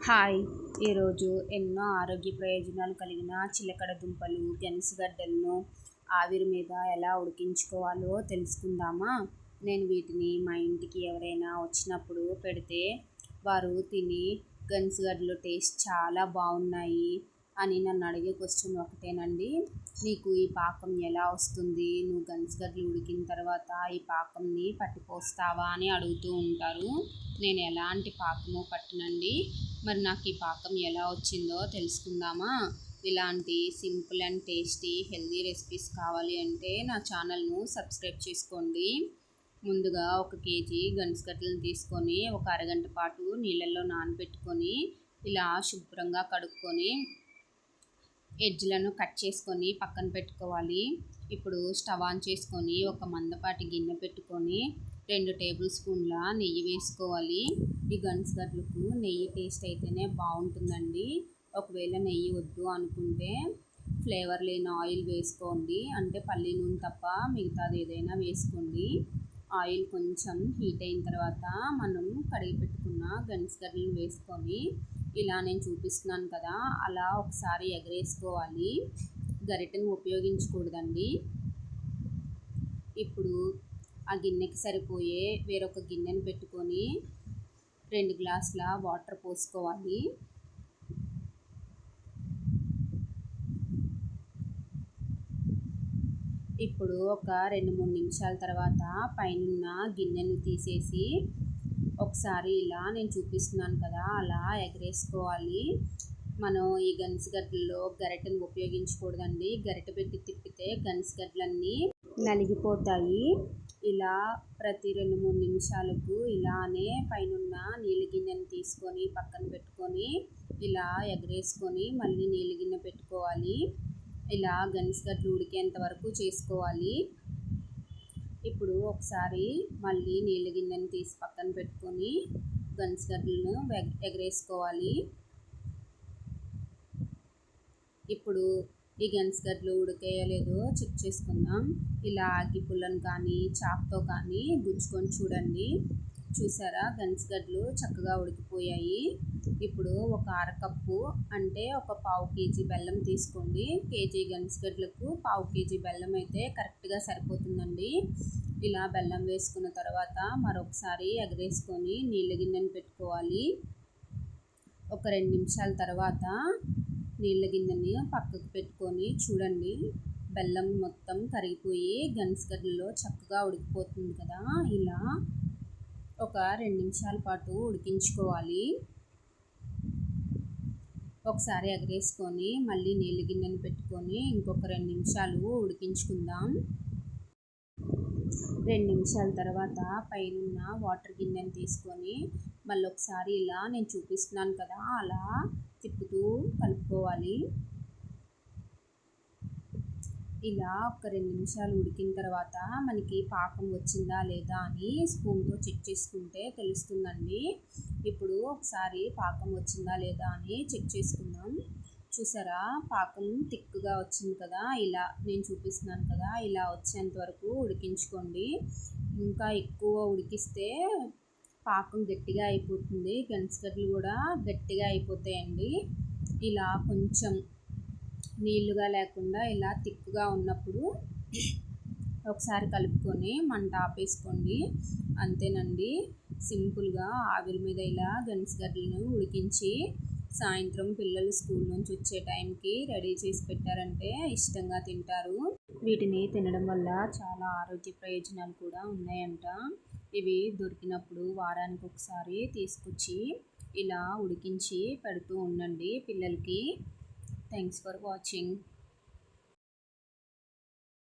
Hi! ఈరోజు ఎన్నో ఆరోగ్య ప్రయోజనాలు కలిగిన చిలకడ దుంపలు, గెనుసుగడ్డలను ఆవిరి మీద ఎలా ఉడికించుకోవాలో తెలుసుకుందామా? నేను వీటిని మా ఇంటికి ఎవరైనా వచ్చినప్పుడు పెడితే వారు తిని గెనుసుగడ్డలు టేస్ట్ చాలా బాగున్నాయి అని నన్ను అడిగే క్వశ్చన్ ఒకటేనండి. నీకు ఈ పాకం ఎలా వస్తుంది? నువ్వు గెనుసుగడ్డలు ఉడికిన తర్వాత ఈ పాకంని పట్టిపోస్తావా అని అడుగుతూ ఉంటారు. నేను ఎలాంటి పాకము పట్టనండి. మరి నాకు ఈ పాకం ఎలా వచ్చిందో తెలుసుకుందామా? ఇలాంటి simple and tasty healthy recipes కావాలి అంటే నా ఛానల్ను సబ్స్క్రైబ్ చేసుకోండి. ముందుగా 1 కేజీ గెనుసుగడ్డలను తీసుకొని ఒక అరగంట పాటు నీళ్ళల్లో నానబెట్టుకొని ఇలా శుభ్రంగా కడుక్కొని ఎడ్జ్లను కట్ చేసుకొని పక్కన పెట్టుకోవాలి. ఇప్పుడు స్టవ్ ఆన్ చేసుకొని ఒక మందపాటి గిన్నె పెట్టుకొని 2 టేబుల్ స్పూన్ల నెయ్యి వేసుకోవాలి. ఈ గెనుసుగడ్డలకు నెయ్యి టేస్ట్ అయితేనే బాగుంటుందండి. ఒకవేళ నెయ్యి వద్దు అనుకుంటే ఫ్లేవర్ లేని ఆయిల్ వేసుకోండి. అంటే పల్లి నూనె తప్ప మిగతాది ఏదైనా వేసుకోండి. ఆయిల్ కొంచెం హీట్ అయిన తర్వాత మనం కడిగి పెట్టుకున్న గెనుసుగడ్డలను వేసుకొని ఇలా నేను చూపిస్తున్నాను కదా, అలా ఒకసారి ఎగరేసుకోవాలి. గరిటెను ఉపయోగించకూడదండి. ఇప్పుడు ఆ గిన్నెకి సరిపోయే వేరొక గిన్నెను పెట్టుకొని 2 గ్లాసుల వాటర్ పోసుకోవాలి. ఇప్పుడు ఒక 2-3 నిమిషాల తర్వాత పైనున్న గిన్నెను తీసేసి ఒకసారి ఇలా నేను చూపిస్తున్నాను కదా, అలా ఎగరేసుకోవాలి. మనం ఈ గెనుసుగడ్డల్లో గరిటెను ఉపయోగించకూడదండి. గరిటె పెట్టి తిప్పితే గెనుసుగడ్డలన్నీ నలిగిపోతాయి. ఇలా ప్రతి 2-3 నిమిషాలకు ఇలానే పైనున్న నీళ్ళ గిన్నెను తీసుకొని పక్కన పెట్టుకొని ఇలా ఎగరేసుకొని మళ్ళీ నీళ్ళ గిన్నె పెట్టుకోవాలి. ఇలా గెనుసుగడ్డలు ఉడికేంత వరకు చేసుకోవాలి. ఇప్పుడు ఒకసారి మళ్ళీ నీళ్ళ గిన్నెను తీసి పక్కన పెట్టుకొని గెనుసుగడ్డలను ఎగరేసుకోవాలి. ఇప్పుడు ఈ గెనుసుగడ్డలు ఉడికాయో లేదో చెక్ చేసుకుందాం. ఇలా అగ్గిపుల్లను కానీ చాకుతో కానీ గుచ్చుకొని చూడండి. చూసారా, గెనుసుగడ్డలు చక్కగా ఉడికిపోయాయి. ఇప్పుడు ఒక అరకప్పు అంటే ఒక 1/4 కేజీ బెల్లం తీసుకోండి. కేజీ గెనుసుగడ్డలకు 1/4 కేజీ బెల్లం అయితే కరెక్ట్గా సరిపోతుందండి. ఇలా బెల్లం వేసుకున్న తర్వాత మరొకసారి ఎగరేసుకొని నీళ్ళ గిన్నెను పెట్టుకోవాలి. ఒక 2 నిమిషాల తర్వాత నీళ్ళ గిన్నెని పక్కకు పెట్టుకొని చూడండి, బెల్లం మొత్తం కరిగిపోయి గెనుసుగడ్డల్లో చక్కగా ఉడికిపోతుంది కదా. ఇలా ఒక 2 నిమిషాల పాటు ఉడికించుకోవాలి. ఒకసారి ఎగరేసుకొని మళ్ళీ నీళ్ళ గిన్నెను పెట్టుకొని ఇంకొక 2 నిమిషాలు ఉడికించుకుందాం. 2 నిమిషాల తర్వాత పైనున్న వాటర్ గిన్నెను తీసుకొని మళ్ళీ ఒకసారి ఇలా నేను చూపిస్తున్నాను కదా, అలా తిప్పుతూ కలుపుకోవాలి. ఇలా ఒక 2 నిమిషాలు ఉడికిన తర్వాత మనకి పాకం వచ్చిందా లేదా అని స్పూన్తో చెక్ చేసుకుంటే తెలుస్తుందండి. ఇప్పుడు ఒకసారి పాకం వచ్చిందా లేదా అని చెక్ చేసుకుందాం. చూసారా, పాకం థిక్గా వచ్చింది కదా. ఇలా నేను చూపిస్తున్నాను కదా, ఇలా వచ్చేంత వరకు ఉడికించుకోండి. ఇంకా ఎక్కువ ఉడికిస్తే పాకం గట్టిగా అయిపోతుంది, గెనుసుగడ్డలు కూడా గట్టిగా అయిపోతాయండి. ఇలా కొంచెం నీళ్ళుగా లేకుండా ఇలా థిక్గా ఉన్నప్పుడు ఒకసారి కలుపుకొని మంట ఆపేసుకోండి. అంతేనండి, సింపుల్గా ఆవిరి మీద ఇలా గెనుసుగడ్డలను ఉడికించి సాయంత్రం పిల్లలు స్కూల్ నుంచి వచ్చే టైంకి రెడీ చేసి పెట్టారంటే ఇష్టంగా తింటారు. వీటిని తినడం వల్ల చాలా ఆరోగ్య ప్రయోజనాలు కూడా ఉన్నాయంట. ఇవి దొరికినప్పుడు వారానికి ఒకసారి తీసుకొచ్చి ఇలా ఉడికించి పెడుతూ ఉండండి పిల్లలకి. Thanks for watching.